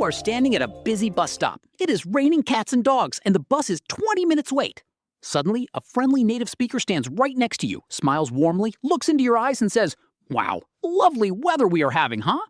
are standing at a busy bus stop. It is raining cats and dogs, and the bus is 20 minutes late. Suddenly, a friendly native speaker stands right next to you, smiles warmly, looks into your eyes, and says, "Wow, lovely weather we are having, huh?"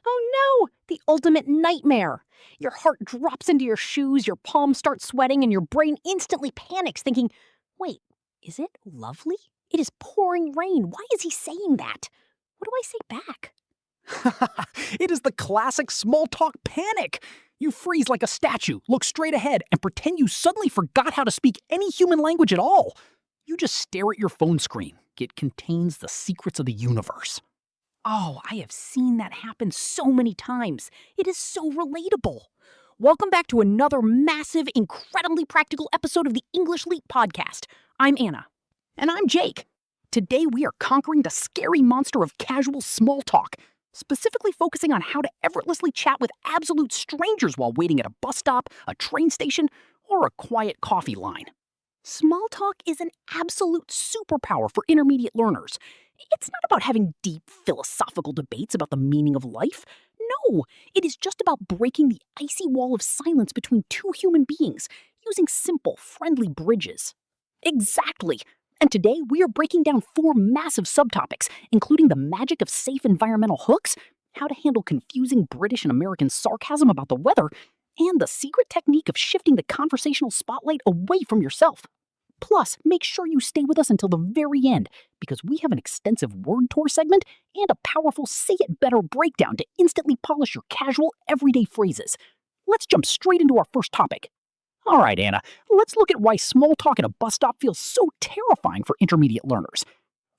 Oh no, the ultimate nightmare. Your heart drops into your shoes, your palms start sweating, and your brain instantly panics, thinking, wait, is it lovely? It is pouring rain. Why is he saying that? What do I say back? It is the classic small talk panic. You freeze like a statue, look straight ahead, and pretend you suddenly forgot how to speak any human language at all. You just stare at your phone screen. It contains the secrets of the universe. Oh, I have seen that happen so many times. It is so relatable. Welcome back to another massive, incredibly practical episode of the English Leap podcast. I'm Anna. And I'm Jake. Today we are conquering the scary monster of casual small talk, specifically focusing on how to effortlessly chat with absolute strangers while waiting at a bus stop, a train station, or a quiet coffee line. Small talk is an absolute superpower for intermediate learners. It's not about having deep philosophical debates about the meaning of life. No, it is just about breaking the icy wall of silence between two human beings using simple, friendly bridges. Exactly. And today we are breaking down 4 massive subtopics, including the magic of safe environmental hooks, how to handle confusing British and American sarcasm about the weather, and the secret technique of shifting the conversational spotlight away from yourself. Plus, make sure you stay with us until the very end, because we have an extensive word tour segment and a powerful Say It Better breakdown to instantly polish your casual, everyday phrases. Let's jump straight into our first topic. All right, Anna, let's look at why small talk at a bus stop feels so terrifying for intermediate learners.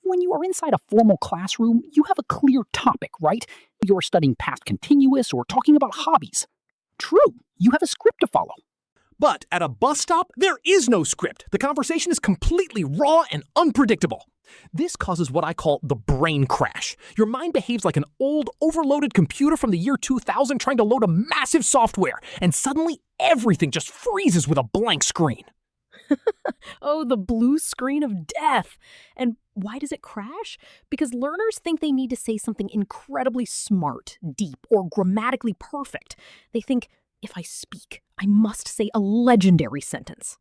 When you are inside a formal classroom, you have a clear topic, right? You're studying past continuous or talking about hobbies. True, you have a script to follow. But at a bus stop, there is no script. The conversation is completely raw and unpredictable. This causes what I call the brain crash. Your mind behaves like an old, overloaded computer from the year 2000 trying to load a massive software, and suddenly everything just freezes with a blank screen. Oh, the blue screen of death. And why does it crash? Because learners think they need to say something incredibly smart, deep, or grammatically perfect. They think, if I speak, I must say a legendary sentence.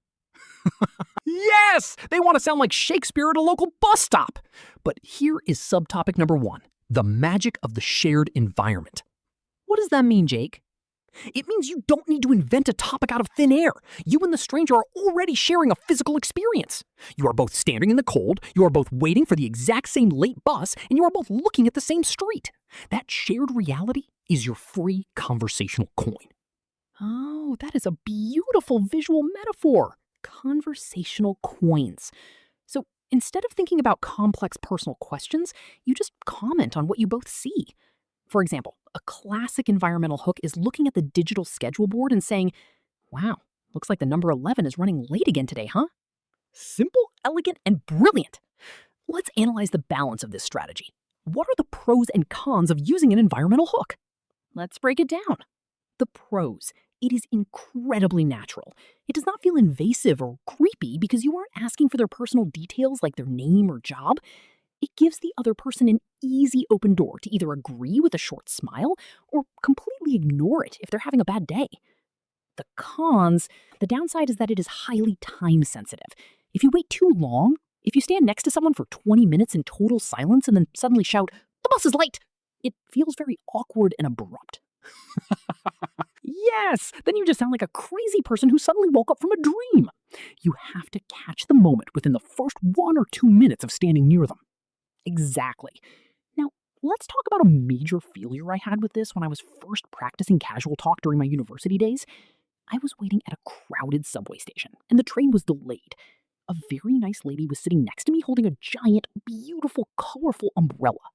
Yes! They want to sound like Shakespeare at a local bus stop. But here is subtopic number 1, the magic of the shared environment. What does that mean, Jake? It means you don't need to invent a topic out of thin air. You and the stranger are already sharing a physical experience. You are both standing in the cold, you are both waiting for the exact same late bus, and you are both looking at the same street. That shared reality is your free conversational coin. Oh, that is a beautiful visual metaphor. Conversational coins. So instead of thinking about complex personal questions, you just comment on what you both see. For example, a classic environmental hook is looking at the digital schedule board and saying, wow, looks like the number 11 is running late again today, huh? Simple, elegant, and brilliant. Let's analyze the balance of this strategy. What are the pros and cons of using an environmental hook? Let's break it down. The pros. It is incredibly natural. It does not feel invasive or creepy because you aren't asking for their personal details like their name or job. It gives the other person an easy open door to either agree with a short smile or completely ignore it if they're having a bad day. The cons, the downside is that it is highly time sensitive. If you wait too long, if you stand next to someone for 20 minutes in total silence and then suddenly shout, "The bus is late," it feels very awkward and abrupt. Yes, then you just sound like a crazy person who suddenly woke up from a dream. You have to catch the moment within the first 1 or 2 minutes of standing near them. Exactly. Now, let's talk about a major failure I had with this when I was first practicing casual talk during my university days. I was waiting at a crowded subway station, and the train was delayed. A very nice lady was sitting next to me holding a giant, beautiful, colorful umbrella.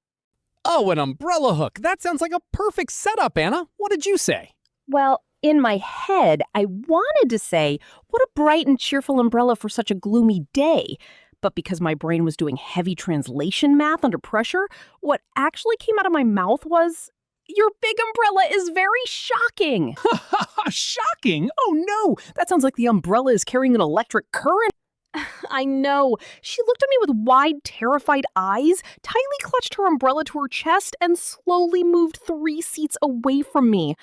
Oh, an umbrella hook. That sounds like a perfect setup, Anna. What did you say? Well, in my head, I wanted to say, what a bright and cheerful umbrella for such a gloomy day. But because my brain was doing heavy translation math under pressure, what actually came out of my mouth was, your big umbrella is very shocking. Shocking? Oh no, that sounds like the umbrella is carrying an electric current. I know. She looked at me with wide, terrified eyes, tightly clutched her umbrella to her chest, and slowly moved 3 seats away from me.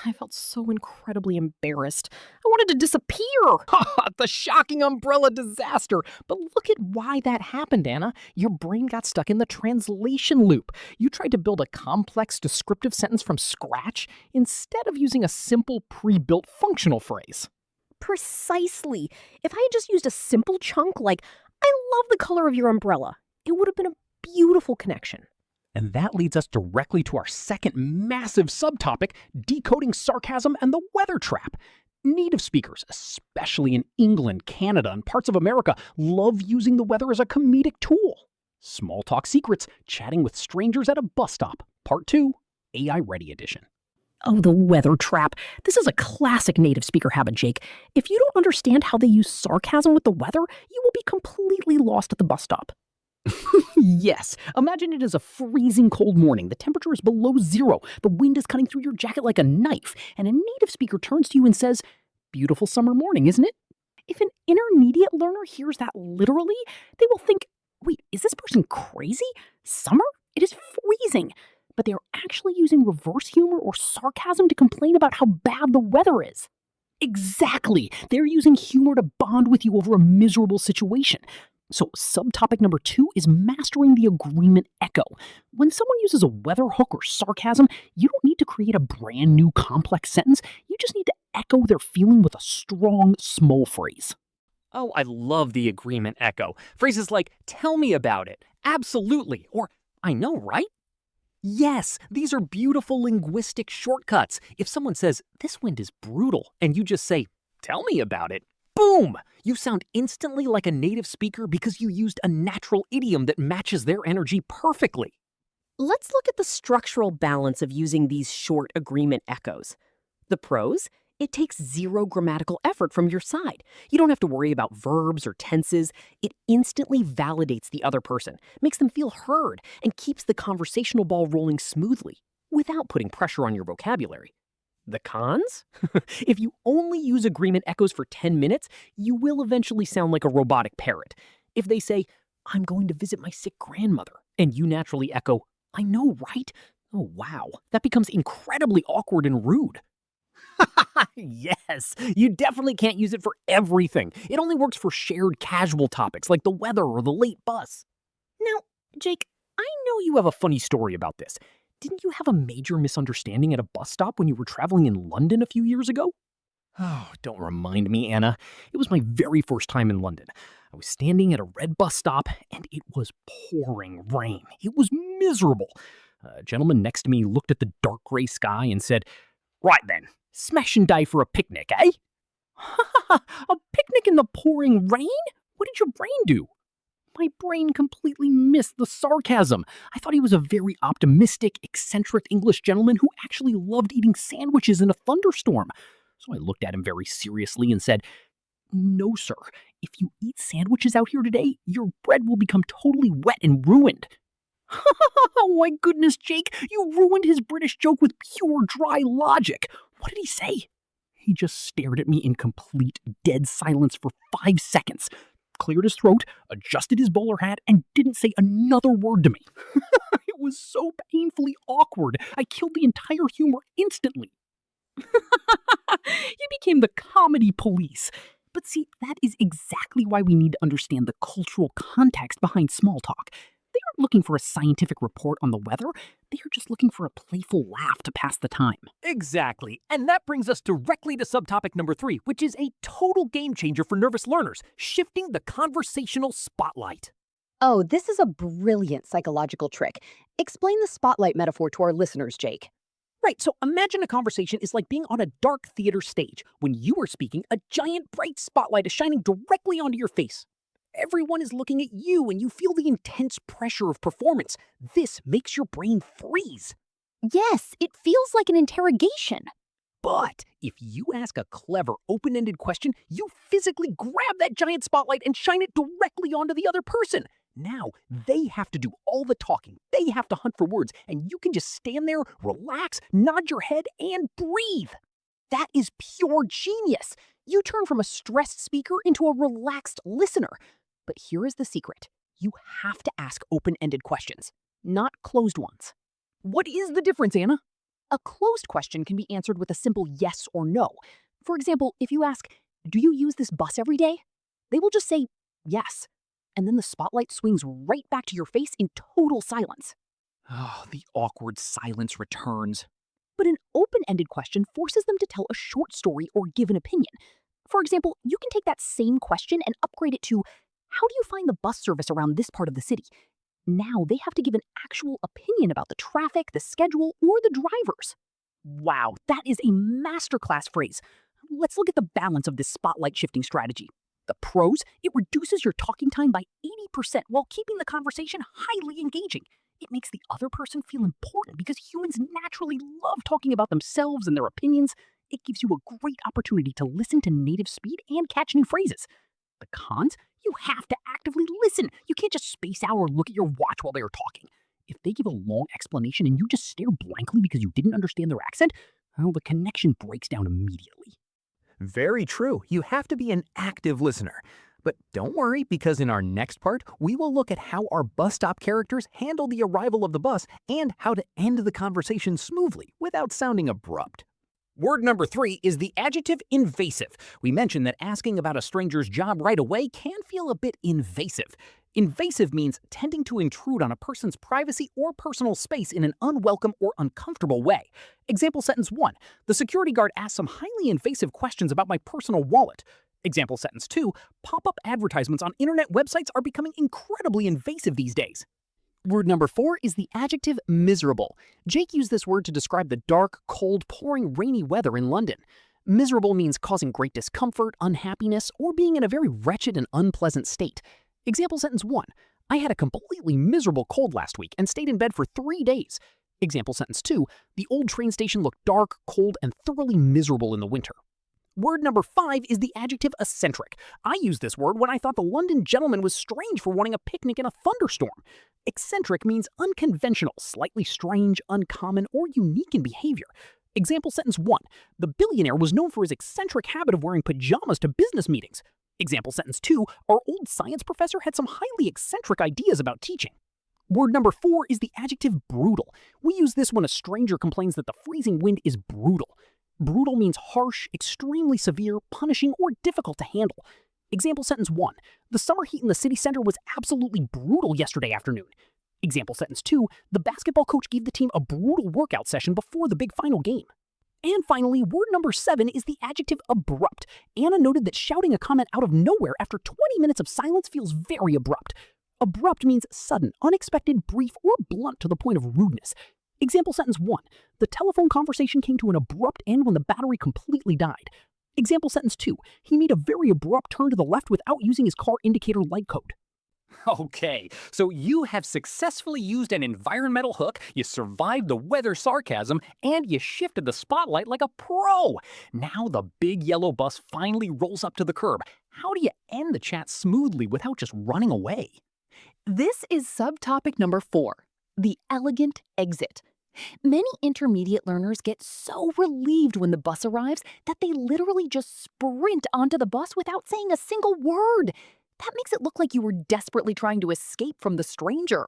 I felt so incredibly embarrassed. I wanted to disappear. The shocking umbrella disaster. But look at why that happened, Anna. Your brain got stuck in the translation loop. You tried to build a complex descriptive sentence from scratch instead of using a simple pre-built functional phrase. Precisely. If I had just used a simple chunk like, I love the color of your umbrella, it would have been a beautiful connection. And that leads us directly to our second massive subtopic, decoding sarcasm and the weather trap. Native speakers, especially in England, Canada, and parts of America, love using the weather as a comedic tool. Small talk secrets, chatting with strangers at a bus stop. Part 2, AI Ready Edition. Oh, the weather trap. This is a classic native speaker habit, Jake. If you don't understand how they use sarcasm with the weather, you will be completely lost at the bus stop. Yes, imagine it is a freezing cold morning. The temperature is below zero. The wind is cutting through your jacket like a knife. And a native speaker turns to you and says, "Beautiful summer morning, isn't it?" If an intermediate learner hears that literally, they will think, wait, is this person crazy? Summer? It is freezing. But they are actually using reverse humor or sarcasm to complain about how bad the weather is. Exactly. They're using humor to bond with you over a miserable situation. So subtopic number 2 is mastering the agreement echo. When someone uses a weather hook or sarcasm, you don't need to create a brand new complex sentence. You just need to echo their feeling with a strong, small phrase. Oh, I love the agreement echo. Phrases like, tell me about it, absolutely, or I know, right? Yes, these are beautiful linguistic shortcuts. If someone says, this wind is brutal, and you just say, tell me about it, boom! You sound instantly like a native speaker because you used a natural idiom that matches their energy perfectly. Let's look at the structural balance of using these short agreement echoes. The pros: it takes zero grammatical effort from your side. You don't have to worry about verbs or tenses. It instantly validates the other person, makes them feel heard, and keeps the conversational ball rolling smoothly without putting pressure on your vocabulary. The cons? If you only use agreement echoes for 10 minutes, you will eventually sound like a robotic parrot. If they say, I'm going to visit my sick grandmother, and you naturally echo, I know, right? Oh, wow. That becomes incredibly awkward and rude. Yes, you definitely can't use it for everything. It only works for shared casual topics like the weather or the late bus. Now, Jake, I know you have a funny story about this. Didn't you have a major misunderstanding at a bus stop when you were traveling in London a few years ago? Oh, don't remind me, Anna. It was my very first time in London. I was standing at a red bus stop, and it was pouring rain. It was miserable. A gentleman next to me looked at the dark gray sky and said, Right then, smash and die for a picnic, eh? A picnic in the pouring rain? What did your brain do? My brain completely missed the sarcasm. I thought he was a very optimistic, eccentric English gentleman who actually loved eating sandwiches in a thunderstorm. So I looked at him very seriously and said, No, sir. If you eat sandwiches out here today, your bread will become totally wet and ruined. Oh my goodness, Jake, you ruined his British joke with pure dry logic. What did he say? He just stared at me in complete dead silence for 5 seconds, cleared his throat, adjusted his bowler hat, and didn't say another word to me. It was so painfully awkward, I killed the entire humor instantly. You became the comedy police. But see, that is exactly why we need to understand the cultural context behind small talk. They aren't looking for a scientific report on the weather. They are just looking for a playful laugh to pass the time. Exactly. And that brings us directly to subtopic number 3, which is a total game changer for nervous learners, shifting the conversational spotlight. Oh, this is a brilliant psychological trick. Explain the spotlight metaphor to our listeners, Jake. Right, so imagine a conversation is like being on a dark theater stage. When you are speaking, a giant bright spotlight is shining directly onto your face. Everyone is looking at you and you feel the intense pressure of performance. This makes your brain freeze. Yes, it feels like an interrogation. But if you ask a clever, open-ended question, you physically grab that giant spotlight and shine it directly onto the other person. Now, they have to do all the talking. They have to hunt for words, and you can just stand there, relax, nod your head, and breathe. That is pure genius. You turn from a stressed speaker into a relaxed listener. But here is the secret. You have to ask open-ended questions, not closed ones. What is the difference, Anna? A closed question can be answered with a simple yes or no. For example, if you ask, "Do you use this bus every day?" They will just say, "Yes." And then the spotlight swings right back to your face in total silence. Oh, the awkward silence returns. But an open-ended question forces them to tell a short story or give an opinion. For example, you can take that same question and upgrade it to, "How do you find the bus service around this part of the city?" Now they have to give an actual opinion about the traffic, the schedule, or the drivers. Wow, that is a masterclass phrase. Let's look at the balance of this spotlight shifting strategy. The pros, it reduces your talking time by 80% while keeping the conversation highly engaging. It makes the other person feel important because humans naturally love talking about themselves and their opinions. It gives you a great opportunity to listen to native speed and catch new phrases. The cons, you have to actively listen. You can't just space out or look at your watch while they are talking. If they give a long explanation and you just stare blankly because you didn't understand their accent, well, the connection breaks down immediately. Very true. You have to be an active listener. But don't worry, because in our next part, we will look at how our bus stop characters handle the arrival of the bus and how to end the conversation smoothly without sounding abrupt. Word number 3 is the adjective invasive. We mentioned that asking about a stranger's job right away can feel a bit invasive. Invasive means tending to intrude on a person's privacy or personal space in an unwelcome or uncomfortable way. Example sentence 1. The security guard asked some highly invasive questions about my personal wallet. Example sentence 2. Pop-up advertisements on internet websites are becoming incredibly invasive these days. Word number 4 is the adjective miserable. Jake used this word to describe the dark, cold, pouring, rainy weather in London. Miserable means causing great discomfort, unhappiness, or being in a very wretched and unpleasant state. Example sentence 1. I had a completely miserable cold last week and stayed in bed for 3 days. Example sentence 2. The old train station looked dark, cold, and thoroughly miserable in the winter. Word number 5 is the adjective eccentric. I used this word when I thought the London gentleman was strange for wanting a picnic in a thunderstorm. Eccentric means unconventional, slightly strange, uncommon, or unique in behavior. Example sentence 1. The billionaire was known for his eccentric habit of wearing pajamas to business meetings. Example sentence 2. Our old science professor had some highly eccentric ideas about teaching. Word number 4 is the adjective brutal. We use this when a stranger complains that the freezing wind is brutal. Brutal means harsh, extremely severe, punishing, or difficult to handle. Example sentence 1. The summer heat in the city center was absolutely brutal yesterday afternoon. Example sentence 2. The basketball coach gave the team a brutal workout session before the big final game. And finally, word number 7 is the adjective abrupt. Anna noted that shouting a comment out of nowhere after 20 minutes of silence feels very abrupt. Abrupt means sudden, unexpected, brief, or blunt to the point of rudeness. Example sentence 1. The telephone conversation came to an abrupt end when the battery completely died. Example sentence 2. He made a very abrupt turn to the left without using his car indicator light code. Okay, so you have successfully used an environmental hook, you survived the weather sarcasm, and you shifted the spotlight like a pro. Now the big yellow bus finally rolls up to the curb. How do you end the chat smoothly without just running away? This is subtopic number 4, the elegant exit. Many intermediate learners get so relieved when the bus arrives that they literally just sprint onto the bus without saying a single word. That makes it look like you were desperately trying to escape from the stranger.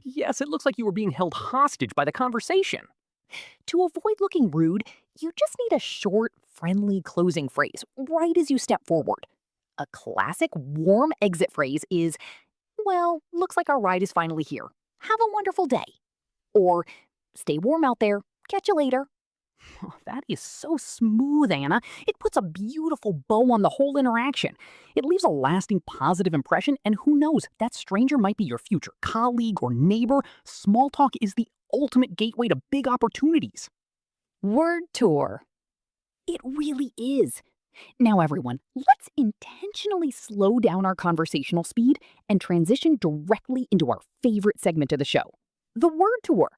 Yes, it looks like you were being held hostage by the conversation. To avoid looking rude, you just need a short, friendly closing phrase right as you step forward. A classic warm exit phrase is, "Well, looks like our ride is finally here. Have a wonderful day." Or, "Stay warm out there. Catch you later." That is so smooth, Anna. It puts a beautiful bow on the whole interaction. It leaves a lasting positive impression, and who knows, that stranger might be your future colleague or neighbor. Small talk is the ultimate gateway to big opportunities. Word tour. It really is. Now, everyone, let's intentionally slow down our conversational speed and transition directly into our favorite segment of the show, the word tour.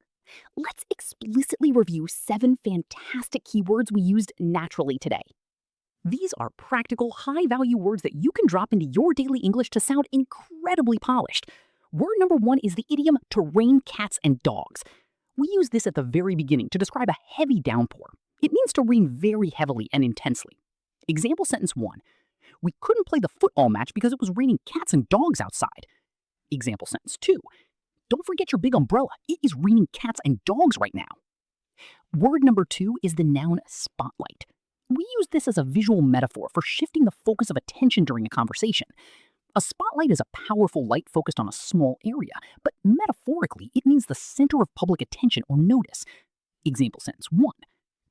Let's explicitly review 7 fantastic keywords we used naturally today. These are practical, high-value words that you can drop into your daily English to sound incredibly polished. Word number 1 is the idiom to rain cats and dogs. We use this at the very beginning to describe a heavy downpour. It means to rain very heavily and intensely. Example sentence 1. We couldn't play the football match because it was raining cats and dogs outside. Example sentence 2. Don't forget your big umbrella. It is raining cats and dogs right now. Word number 2 is the noun spotlight. We use this as a visual metaphor for shifting the focus of attention during a conversation. A spotlight is a powerful light focused on a small area, but metaphorically, it means the center of public attention or notice. Example sentence 1.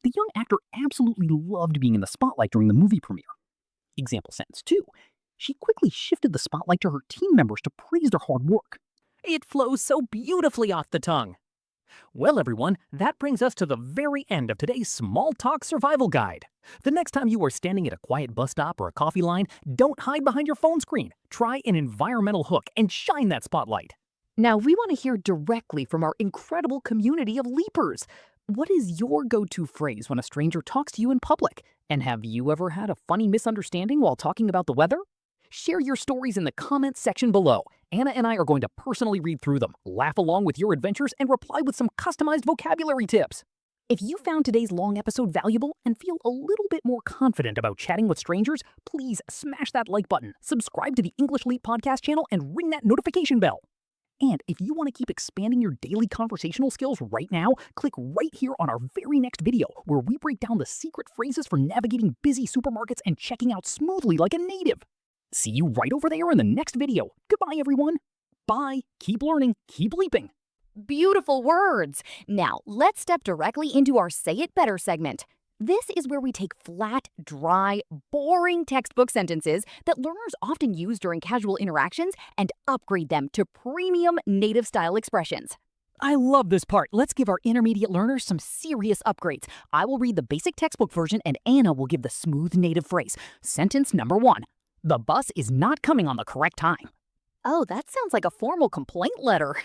The young actor absolutely loved being in the spotlight during the movie premiere. Example sentence 2. She quickly shifted the spotlight to her team members to praise their hard work. It flows so beautifully off the tongue. Well, everyone, that brings us to the very end of today's Small Talk Survival Guide. The next time you are standing at a quiet bus stop or a coffee line, don't hide behind your phone screen. Try an environmental hook and shine that spotlight. Now, we want to hear directly from our incredible community of leapers. What is your go-to phrase when a stranger talks to you in public? And have you ever had a funny misunderstanding while talking about the weather? Share your stories in the comments section below. Anna and I are going to personally read through them, laugh along with your adventures, and reply with some customized vocabulary tips. If you found today's long episode valuable and feel a little bit more confident about chatting with strangers, please smash that like button, subscribe to the English Leap podcast channel, and ring that notification bell. And if you want to keep expanding your daily conversational skills right now, click right here on our very next video, where we break down the secret phrases for navigating busy supermarkets and checking out smoothly like a native. See you right over there in the next video. Goodbye, everyone. Bye. Keep learning. Keep leaping. Beautiful words. Now, let's step directly into our Say It Better segment. This is where we take flat, dry, boring textbook sentences that learners often use during casual interactions and upgrade them to premium native-style expressions. I love this part. Let's give our intermediate learners some serious upgrades. I will read the basic textbook version and Anna will give the smooth native phrase. Sentence number 1. The bus is not coming on the correct time. Oh, that sounds like a formal complaint letter.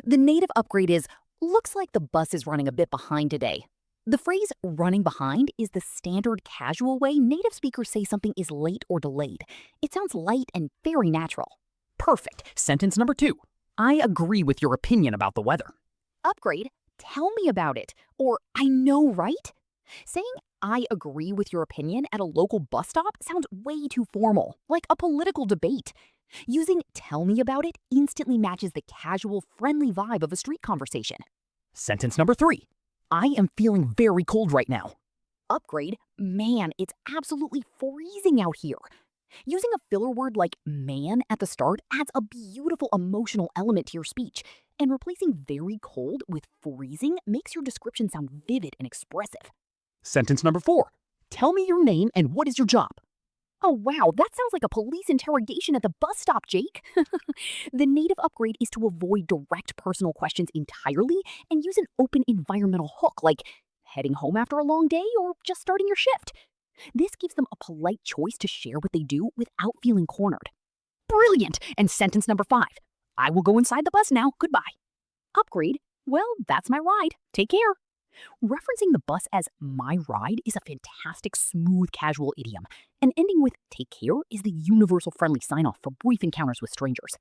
The native upgrade is, looks like the bus is running a bit behind today. The phrase running behind is the standard casual way native speakers say something is late or delayed. It sounds light and very natural. Perfect. Sentence number 2. I agree with your opinion about the weather. Upgrade, tell me about it. Or, I know, right? Saying I agree with your opinion at a local bus stop sounds way too formal, like a political debate. Using tell me about it instantly matches the casual, friendly vibe of a street conversation. Sentence number 3. I am feeling very cold right now. Upgrade, man, it's absolutely freezing out here. Using a filler word like man at the start adds a beautiful emotional element to your speech, and replacing very cold with freezing makes your description sound vivid and expressive. Sentence number 4. Tell me your name and what is your job? Oh wow, that sounds like a police interrogation at the bus stop, Jake. The native upgrade is to avoid direct personal questions entirely and use an open environmental hook like heading home after a long day or just starting your shift. This gives them a polite choice to share what they do without feeling cornered. Brilliant! And sentence number 5. I will go inside the bus now. Goodbye. Upgrade? Well, that's my ride. Take care. Referencing the bus as my ride is a fantastic, smooth, casual idiom, and ending with take care is the universal friendly sign-off for brief encounters with strangers.